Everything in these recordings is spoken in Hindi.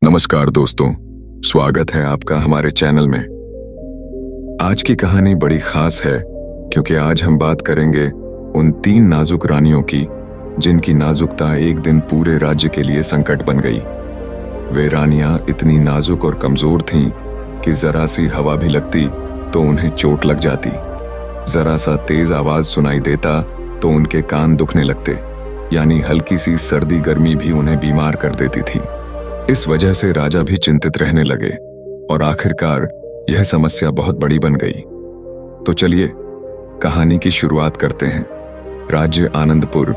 नमस्कार दोस्तों, स्वागत है आपका हमारे चैनल में। आज की कहानी बड़ी खास है क्योंकि आज हम बात करेंगे उन 3 नाजुक रानियों की जिनकी नाजुकता एक दिन पूरे राज्य के लिए संकट बन गई। वे रानियां इतनी नाजुक और कमजोर थीं कि जरा सी हवा भी लगती तो उन्हें चोट लग जाती, जरा सा तेज आवाज सुनाई देता तो उनके कान दुखने लगते, यानी हल्की सी सर्दी गर्मी भी उन्हें बीमार कर देती थी। इस वजह से राजा भी चिंतित रहने लगे और आखिरकार यह समस्या बहुत बड़ी बन गई। तो चलिए कहानी की शुरुआत करते हैं। राज्य आनंदपुर,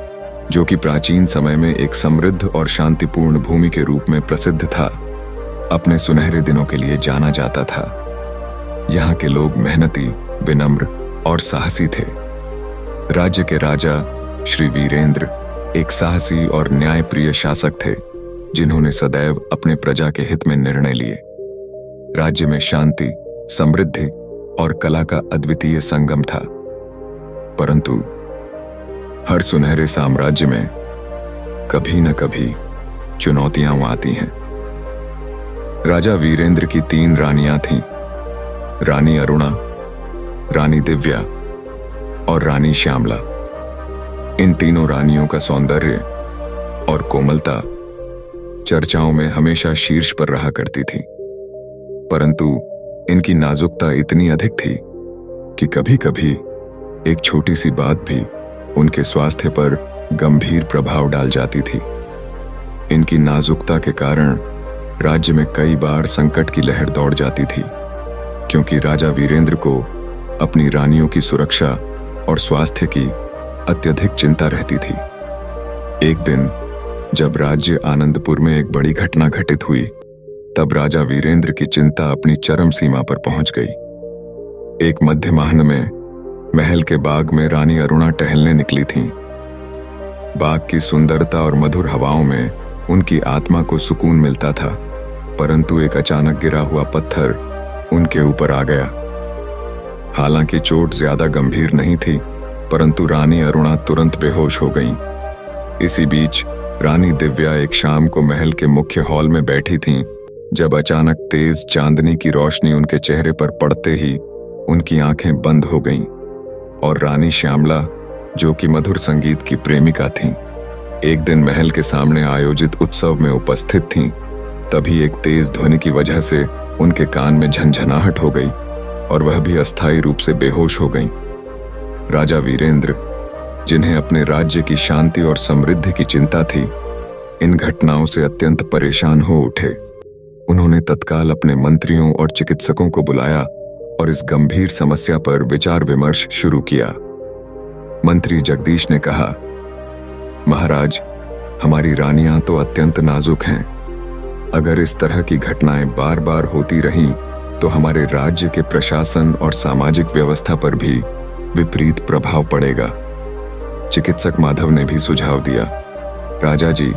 जो कि प्राचीन समय में एक समृद्ध और शांतिपूर्ण भूमि के रूप में प्रसिद्ध था, अपने सुनहरे दिनों के लिए जाना जाता था। यहाँ के लोग मेहनती, विनम्र और साहसी थे। राज्य के राजा श्री वीरेंद्र एक साहसी और न्यायप्रिय शासक थे जिन्होंने सदैव अपने प्रजा के हित में निर्णय लिए। राज्य में शांति, समृद्धि और कला का अद्वितीय संगम था। परंतु हर सुनहरे साम्राज्य में कभी न कभी चुनौतियां आती हैं। राजा वीरेंद्र की 3 रानियां थीं, रानी अरुणा, रानी दिव्या और रानी श्यामला। इन तीनों रानियों का सौंदर्य और कोमलता चर्चाओं में हमेशा शीर्ष पर रहा करती थी, परंतु इनकी नाजुकता इतनी अधिक थी कि कभी-कभी एक छोटी सी बात भी उनके स्वास्थ्य पर गंभीर प्रभाव डाल जाती थी। इनकी नाजुकता के कारण राज्य में कई बार संकट की लहर दौड़ जाती थी, क्योंकि राजा वीरेंद्र को अपनी रानियों की सुरक्षा और स्वास्थ्य की अत्यधिक चिंता रहती थी। एक दिन जब राज्य आनंदपुर में एक बड़ी घटना घटित हुई, तब राजा वीरेंद्र की चिंता अपनी चरम सीमा पर पहुंच गई। एक मध्यमाह्न में महल के बाग में रानी अरुणा टहलने निकली थीं। बाग की सुंदरता और मधुर हवाओं में उनकी आत्मा को सुकून मिलता था, परंतु एक अचानक गिरा हुआ पत्थर उनके ऊपर आ गया। हालांकि चोट ज्यादा गंभीर नहीं थी, परंतु रानी अरुणा तुरंत बेहोश हो गईं। इसी बीच रानी दिव्या एक शाम को महल के मुख्य हॉल में बैठी थीं, जब अचानक तेज चांदनी की रोशनी उनके चेहरे पर पड़ते ही उनकी आंखें बंद हो गईं। और रानी श्यामला, जो कि मधुर संगीत की प्रेमिका थीं, एक दिन महल के सामने आयोजित उत्सव में उपस्थित थीं। तभी एक तेज ध्वनि की वजह से उनके कान में झनझनाहट हो गई और वह भी अस्थायी रूप से बेहोश हो गईं। राजा वीरेंद्र, जिन्हें अपने राज्य की शांति और समृद्धि की चिंता थी, इन घटनाओं से अत्यंत परेशान हो उठे। उन्होंने तत्काल अपने मंत्रियों और चिकित्सकों को बुलाया और इस गंभीर समस्या पर विचार विमर्श शुरू किया। मंत्री जगदीश ने कहा, महाराज, हमारी रानियां तो अत्यंत नाजुक हैं। अगर इस तरह की घटनाएं बार बार होती रहीं तो हमारे राज्य के प्रशासन और सामाजिक व्यवस्था पर भी विपरीत प्रभाव पड़ेगा। चिकित्सक माधव ने भी सुझाव दिया, राजा जी,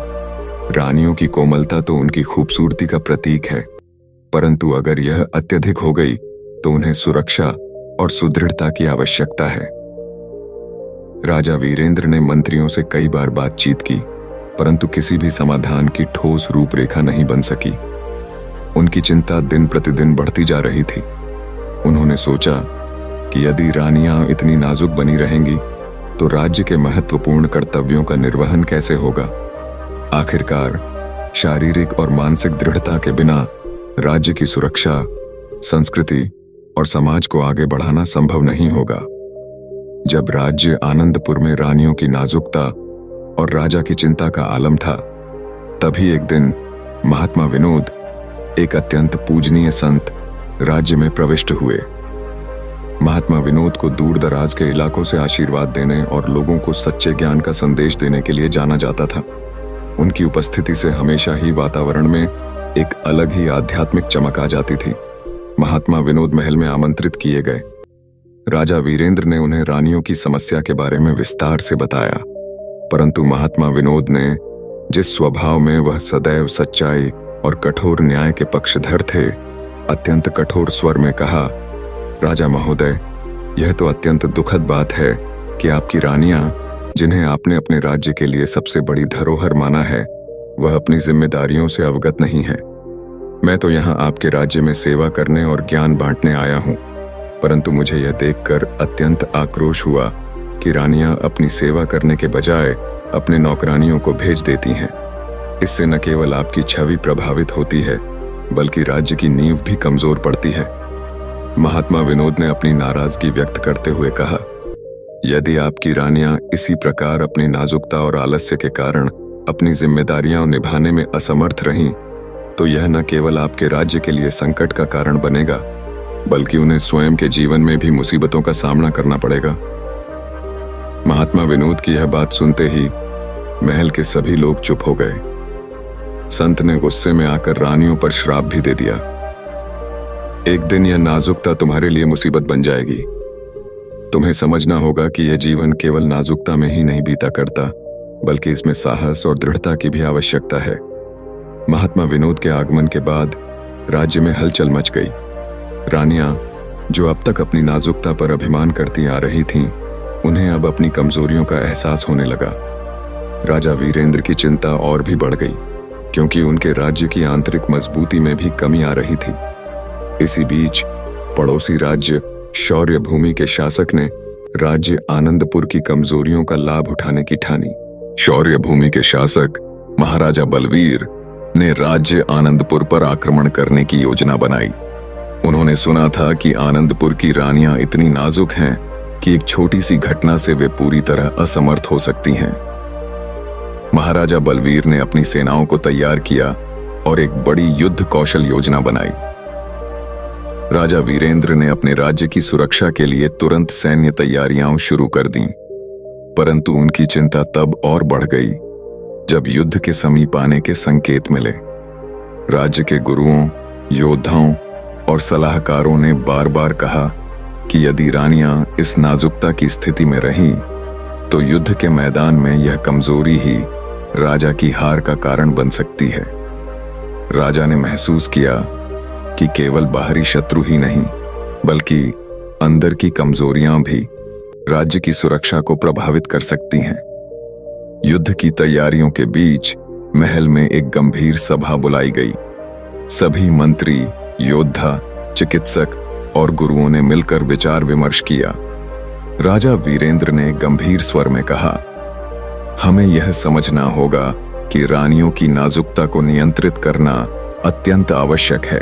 रानियों की कोमलता तो उनकी खूबसूरती का प्रतीक है, परंतु अगर यह अत्यधिक हो गई तो उन्हें सुरक्षा और सुदृढ़ता की आवश्यकता है। राजा वीरेंद्र ने मंत्रियों से कई बार बातचीत की, परंतु किसी भी समाधान की ठोस रूपरेखा नहीं बन सकी। उनकी चिंता दिन प्रतिदिन बढ़ती जा रही थी। उन्होंने सोचा कि यदि रानियां इतनी नाजुक बनी रहेंगी तो राज्य के महत्वपूर्ण कर्तव्यों का निर्वहन कैसे होगा। आखिरकार शारीरिक और मानसिक दृढ़ता के बिना राज्य की सुरक्षा, संस्कृति और समाज को आगे बढ़ाना संभव नहीं होगा। जब राज्य आनंदपुर में रानियों की नाजुकता और राजा की चिंता का आलम था, तभी एक दिन महात्मा विनोद, एक अत्यंत पूजनीय संत, राज्य में प्रविष्ट हुए। महात्मा विनोद को दूर दराज के इलाकों से आशीर्वाद देने और लोगों को सच्चे ज्ञान का संदेश देने के लिए जाना जाता था। उनकी उपस्थिति से हमेशा ही वातावरण में एक अलग ही आध्यात्मिक चमक आ जाती थी। महात्मा विनोद महल में आमंत्रित किए गए। राजा वीरेंद्र ने उन्हें रानियों की समस्या के बारे में विस्तार से बताया, परंतु महात्मा विनोद ने, जिस स्वभाव में वह सदैव सच्चाई और कठोर न्याय के पक्षधर थे, अत्यंत कठोर स्वर में कहा, राजा महोदय, यह तो अत्यंत दुखद बात है कि आपकी रानियां, जिन्हें आपने अपने राज्य के लिए सबसे बड़ी धरोहर माना है, वह अपनी जिम्मेदारियों से अवगत नहीं है। मैं तो यहाँ आपके राज्य में सेवा करने और ज्ञान बांटने आया हूँ, परंतु मुझे यह देखकर अत्यंत आक्रोश हुआ कि रानियां अपनी सेवा करने के बजाय अपने नौकरानियों को भेज देती हैं। इससे न केवल आपकी छवि प्रभावित होती है, बल्कि राज्य की नींव भी कमजोर पड़ती है। महात्मा विनोद ने अपनी नाराजगी व्यक्त करते हुए कहा, यदि आपकी रानियां इसी प्रकार अपनी नाजुकता और आलस्य के कारण अपनी जिम्मेदारियां निभाने में असमर्थ रहीं, तो यह न केवल आपके राज्य के लिए संकट का कारण बनेगा, बल्कि उन्हें स्वयं के जीवन में भी मुसीबतों का सामना करना पड़ेगा। महात्मा विनोद की यह बात सुनते ही महल के सभी लोग चुप हो गए। संत ने गुस्से में आकर रानियों पर श्राप भी दे दिया, एक दिन यह नाजुकता तुम्हारे लिए मुसीबत बन जाएगी। तुम्हें समझना होगा कि यह जीवन केवल नाजुकता में ही नहीं बीता करता, बल्कि इसमें साहस और दृढ़ता की भी आवश्यकता है। महात्मा विनोद के आगमन के बाद राज्य में हलचल मच गई। रानियां, जो अब तक अपनी नाजुकता पर अभिमान करती आ रही थीं, उन्हें अब अपनी कमजोरियों का एहसास होने लगा। राजा वीरेंद्र की चिंता और भी बढ़ गई, क्योंकि उनके राज्य की आंतरिक मजबूती में भी कमी आ रही थी। इसी बीच पड़ोसी राज्य शौर्य भूमि के शासक ने राज्य आनंदपुर की कमजोरियों का लाभ उठाने की ठानी। शौर्य भूमि के शासक महाराजा बलवीर ने राज्य आनंदपुर पर आक्रमण करने की योजना बनाई। उन्होंने सुना था कि आनंदपुर की रानियां इतनी नाजुक हैं कि एक छोटी सी घटना से वे पूरी तरह असमर्थ हो सकती हैं। महाराजा बलवीर ने अपनी सेनाओं को तैयार किया और एक बड़ी युद्ध कौशल योजना बनाई। राजा वीरेंद्र ने अपने राज्य की सुरक्षा के लिए तुरंत सैन्य तैयारियां शुरू कर दी, परंतु उनकी चिंता तब और बढ़ गई जब युद्ध के समीप आने के संकेत मिले। राज्य के गुरुओं, योद्धाओं और सलाहकारों ने बार बार कहा कि यदि रानियां इस नाजुकता की स्थिति में रहीं, तो युद्ध के मैदान में यह कमजोरी ही राजा की हार का कारण बन सकती है। राजा ने महसूस किया कि केवल बाहरी शत्रु ही नहीं, बल्कि अंदर की कमजोरियां भी राज्य की सुरक्षा को प्रभावित कर सकती हैं। युद्ध की तैयारियों के बीच महल में एक गंभीर सभा बुलाई गई। सभी मंत्री, योद्धा, चिकित्सक और गुरुओं ने मिलकर विचार विमर्श किया। राजा वीरेंद्र ने गंभीर स्वर में कहा, हमें यह समझना होगा कि रानियों की नाजुकता को नियंत्रित करना अत्यंत आवश्यक है।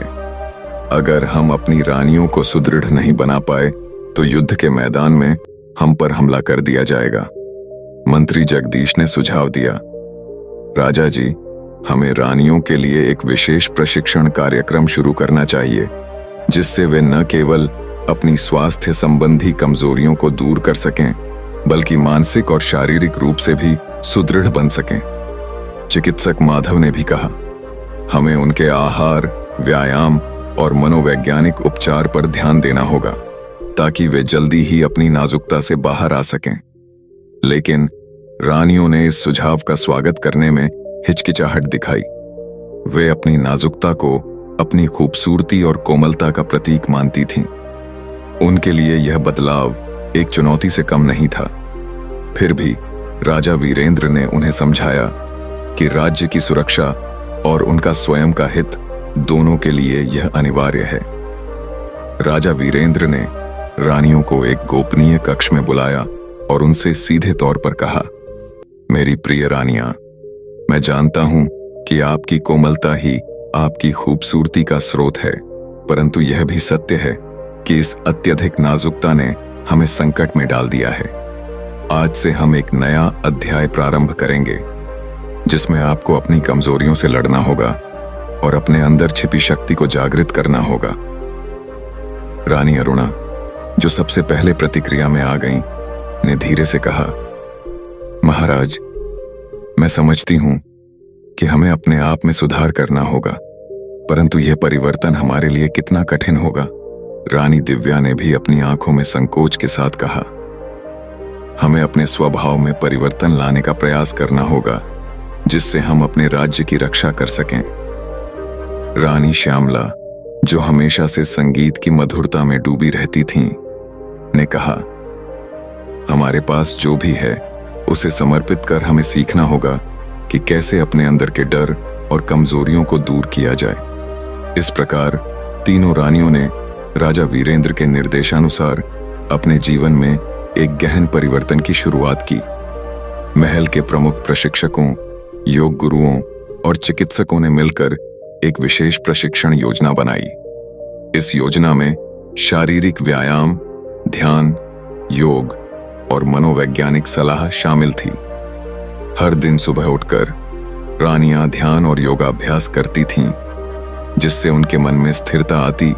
अगर हम अपनी रानियों को सुदृढ़ नहीं बना पाए, तो युद्ध के मैदान में हम पर हमला कर दिया जाएगा। मंत्री जगदीश ने सुझाव दिया, राजा जी, हमें रानियों के लिए एक विशेष प्रशिक्षण कार्यक्रम शुरू करना चाहिए, जिससे वे न केवल अपनी स्वास्थ्य संबंधी कमजोरियों को दूर कर सकें, बल्कि मानसिक और शारीरिक रूप से भी सुदृढ़ बन सकें। चिकित्सक माधव ने भी कहा, हमें उनके आहार, व्यायाम और मनोवैज्ञानिक उपचार पर ध्यान देना होगा, ताकि वे जल्दी ही अपनी नाजुकता से बाहर आ सकें। लेकिन रानियों ने इस सुझाव का स्वागत करने में हिचकिचाहट दिखाई। वे अपनी नाजुकता को अपनी खूबसूरती और कोमलता का प्रतीक मानती थीं। उनके लिए यह बदलाव एक चुनौती से कम नहीं था। फिर भी राजा वीरेंद्र ने उन्हें समझाया कि राज्य की सुरक्षा और उनका स्वयं का हित दोनों के लिए यह अनिवार्य है। राजा वीरेंद्र ने रानियों को एक गोपनीय कक्ष में बुलाया और उनसे सीधे तौर पर कहा, मेरी प्रिय रानियां, मैं जानता हूं कि आपकी कोमलता ही आपकी खूबसूरती का स्रोत है, परंतु यह भी सत्य है कि इस अत्यधिक नाजुकता ने हमें संकट में डाल दिया है। आज से हम एक नया अध्याय प्रारंभ करेंगे, जिसमें आपको अपनी कमजोरियों से लड़ना होगा और अपने अंदर छिपी शक्ति को जागृत करना होगा। रानी अरुणा, जो सबसे पहले प्रतिक्रिया में आ गईं, ने धीरे से कहा, महाराज, मैं समझती हूं कि हमें अपने आप में सुधार करना होगा, परंतु यह परिवर्तन हमारे लिए कितना कठिन होगा। रानी दिव्या ने भी अपनी आंखों में संकोच के साथ कहा, हमें अपने स्वभाव में परिवर्तन लाने का प्रयास करना होगा, जिससे हम अपने राज्य की रक्षा कर सकें। रानी श्यामला, जो हमेशा से संगीत की मधुरता में डूबी रहती थीं, ने कहा, हमारे पास जो भी है उसे समर्पित कर हमें सीखना होगा कि कैसे अपने अंदर के डर और कमजोरियों को दूर किया जाए। इस प्रकार तीनों रानियों ने राजा वीरेंद्र के निर्देशानुसार अपने जीवन में एक गहन परिवर्तन की शुरुआत की। महल के प्रमुख प्रशिक्षकों, योग गुरुओं और चिकित्सकों ने मिलकर एक विशेष प्रशिक्षण योजना बनाई। इस योजना में शारीरिक व्यायाम, ध्यान, योग और मनोवैज्ञानिक सलाह शामिल थी। हर दिन सुबह उठकर रानियां ध्यान और योगाभ्यास करती थीं, जिससे उनके मन में स्थिरता आती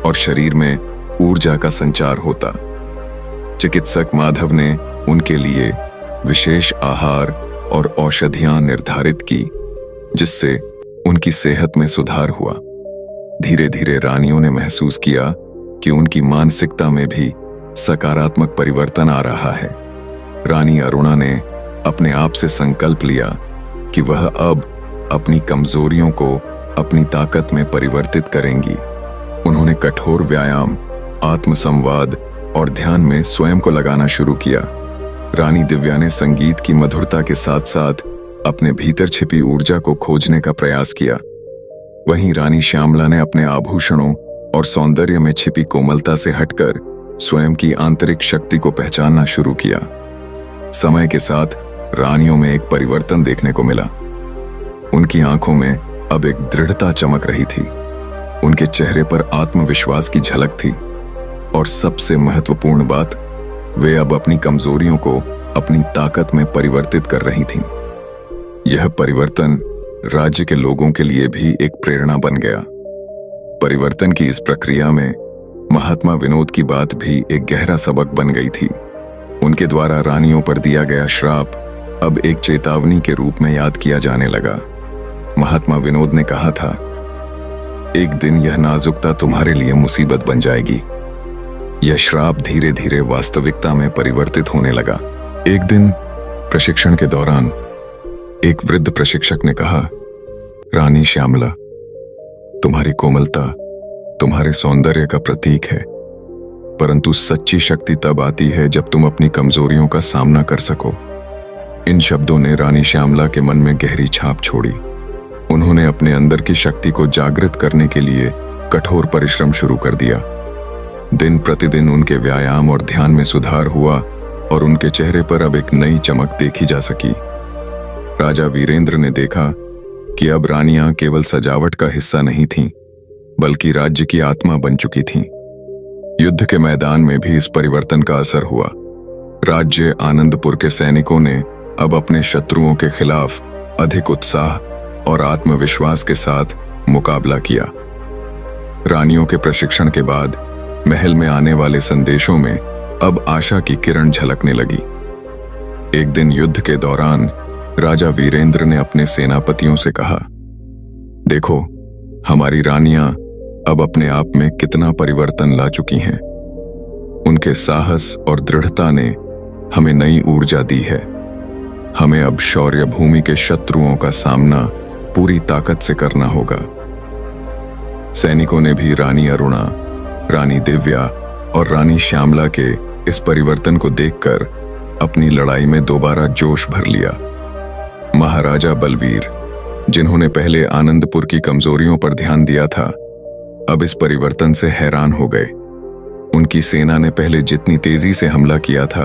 और शरीर में ऊर्जा का संचार होता। चिकित्सक माधव ने उनके लिए विशेष आहार और औषधियां निर्धारित की, जिससे उनकी सेहत में सुधार हुआ। धीरे धीरे रानियों ने महसूस किया कि उनकी मानसिकता में भी सकारात्मक परिवर्तन आ रहा है। रानी अरुणा ने अपने आप से संकल्प लिया कि वह अब अपनी कमजोरियों को अपनी ताकत में परिवर्तित करेंगी। उन्होंने कठोर व्यायाम, आत्मसंवाद और ध्यान में स्वयं को लगाना शुरू किया। रानी दिव्या ने संगीत की मधुरता के साथ साथ अपने भीतर छिपी ऊर्जा को खोजने का प्रयास किया। वहीं रानी श्यामला ने अपने आभूषणों और सौंदर्य में छिपी कोमलता से हटकर स्वयं की आंतरिक शक्ति को पहचानना शुरू किया। समय के साथ रानियों में एक परिवर्तन देखने को मिला। उनकी आंखों में अब एक दृढ़ता चमक रही थी, उनके चेहरे पर आत्मविश्वास की झलक थी और सबसे महत्वपूर्ण बात, वे अब अपनी कमजोरियों को अपनी ताकत में परिवर्तित कर रही थीं। यह परिवर्तन राज्य के लोगों के लिए भी एक प्रेरणा बन गया। परिवर्तन की इस प्रक्रिया में महात्मा विनोद की बात भी एक गहरा सबक बन गई थी। उनके द्वारा रानियों पर दिया गया श्राप अब एक चेतावनी के रूप में याद किया जाने लगा। महात्मा विनोद ने कहा था, एक दिन यह नाजुकता तुम्हारे लिए मुसीबत बन जाएगी। यह श्राप धीरे धीरे वास्तविकता में परिवर्तित होने लगा। एक दिन प्रशिक्षण के दौरान एक वृद्ध प्रशिक्षक ने कहा, रानी श्यामला, तुम्हारी कोमलता तुम्हारे सौंदर्य का प्रतीक है, परंतु सच्ची शक्ति तब आती है जब तुम अपनी कमजोरियों का सामना कर सको। इन शब्दों ने रानी श्यामला के मन में गहरी छाप छोड़ी। उन्होंने अपने अंदर की शक्ति को जागृत करने के लिए कठोर परिश्रम शुरू कर दिया। दिन प्रतिदिन उनके व्यायाम और ध्यान में सुधार हुआ और उनके चेहरे पर अब एक नई चमक देखी जा सकी। राजा वीरेंद्र ने देखा कि अब रानियां केवल सजावट का हिस्सा नहीं थीं, बल्कि राज्य की आत्मा बन चुकी थीं। युद्ध के मैदान में भी इस परिवर्तन का असर हुआ। राज्य आनंदपुर के सैनिकों ने अब अपने शत्रुओं के खिलाफ अधिक उत्साह और आत्मविश्वास के साथ मुकाबला किया। रानियों के प्रशिक्षण के बाद महल में आने वाले संदेशों में अब आशा की किरण झलकने लगी। एक दिन युद्ध के दौरान राजा वीरेंद्र ने अपने सेनापतियों से कहा, देखो, हमारी रानियां अब अपने आप में कितना परिवर्तन ला चुकी हैं। उनके साहस और दृढ़ता ने हमें नई ऊर्जा दी है। हमें अब शौर्य भूमि के शत्रुओं का सामना पूरी ताकत से करना होगा। सैनिकों ने भी रानी अरुणा, रानी दिव्या और रानी श्यामला के इस परिवर्तन को देखकर अपनी लड़ाई में दोबारा जोश भर लिया। महाराजा बलवीर, जिन्होंने पहले आनंदपुर की कमजोरियों पर ध्यान दिया था, अब इस परिवर्तन से हैरान हो गए। उनकी सेना ने पहले जितनी तेजी से हमला किया था,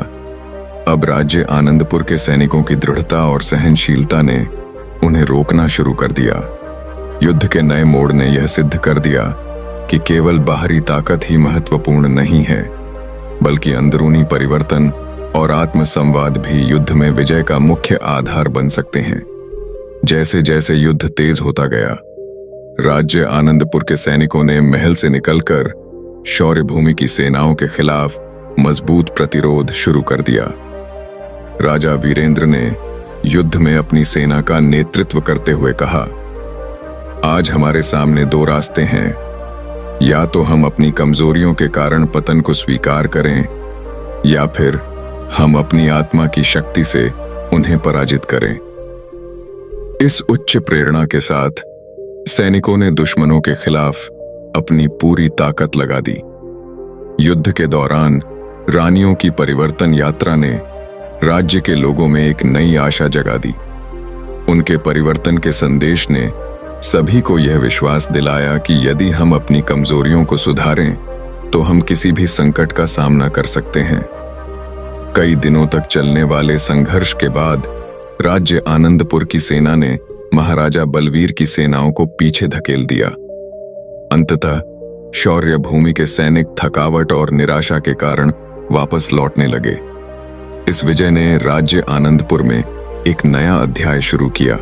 अब राज्य आनंदपुर के सैनिकों की दृढ़ता और सहनशीलता ने उन्हें रोकना शुरू कर दिया। युद्ध के नए मोड़ ने यह सिद्ध कर दिया कि केवल बाहरी ताकत ही महत्वपूर्ण नहीं है, बल्कि अंदरूनी परिवर्तन और आत्मसंवाद भी युद्ध में विजय का मुख्य आधार बन सकते हैं। जैसे जैसे युद्ध तेज होता गया, राज्य आनंदपुर के सैनिकों ने महल से निकलकर शौर्य भूमि की सेनाओं के खिलाफ मजबूत प्रतिरोध शुरू कर दिया। राजा वीरेंद्र ने युद्ध में अपनी सेना का नेतृत्व करते हुए कहा, आज हमारे सामने दो रास्ते हैं। या तो हम अपनी कमजोरियों के कारण पतन को स्वीकार करें, या फिर हम अपनी आत्मा की शक्ति से उन्हें पराजित करें। इस उच्च प्रेरणा के साथ सैनिकों ने दुश्मनों के खिलाफ अपनी पूरी ताकत लगा दी। युद्ध के दौरान रानियों की परिवर्तन यात्रा ने राज्य के लोगों में एक नई आशा जगा दी। उनके परिवर्तन के संदेश ने सभी को यह विश्वास दिलाया कि यदि हम अपनी कमजोरियों को सुधारें तो हम किसी भी संकट का सामना कर सकते हैं। कई दिनों तक चलने वाले संघर्ष के बाद राज्य आनंदपुर की सेना ने महाराजा बलवीर की सेनाओं को पीछे धकेल दिया। अंततः शौर्य भूमि के सैनिक थकावट और निराशा के कारण वापस लौटने लगे। इस विजय ने राज्य आनंदपुर में एक नया अध्याय शुरू किया।